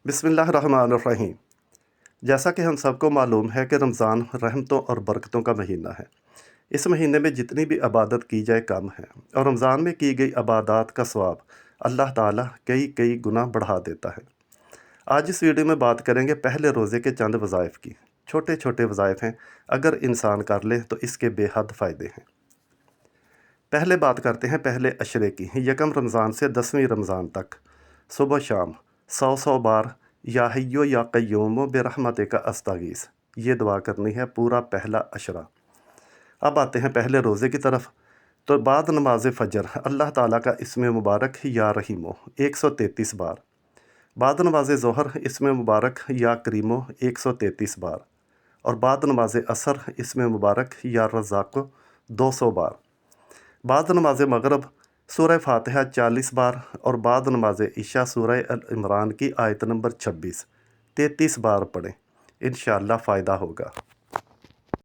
بسم اللہ الرحمن الرحیم۔ جیسا کہ ہم سب کو معلوم ہے کہ رمضان رحمتوں اور برکتوں کا مہینہ ہے۔ اس مہینے میں جتنی بھی عبادت کی جائے کم ہے، اور رمضان میں کی گئی عبادات کا ثواب اللہ تعالیٰ کئی گنا بڑھا دیتا ہے۔ آج اس ویڈیو میں بات کریں گے پہلے روزے کے چند وظائف کی۔ چھوٹے چھوٹے وظائف ہیں، اگر انسان کر لے تو اس کے بے حد فائدے ہیں۔ پہلے بات کرتے ہیں پہلے عشرے کی، یکم رمضان سے 10ویں رمضان تک صبح و شام 100 بار یا حیو یا قیوم برحمتک استغیث یہ دعا کرنی ہے پورا پہلا عشرہ۔ اب آتے ہیں پہلے روزے کی طرف، تو بعد نماز فجر اللہ تعالیٰ کا اسم مبارک یا رحیمو 133 بار، بعد نماز ظہر اسم مبارک یا کریمو 133 بار، اور بعد نماز عصر اسم مبارک یا رزاق 200 بار، بعد نماز مغرب سورہ فاتحہ 40 بار، اور بعد نماز عشاء سورہ العمران کی آیت نمبر 26 33 بار پڑھیں، انشاءاللہ فائدہ ہوگا۔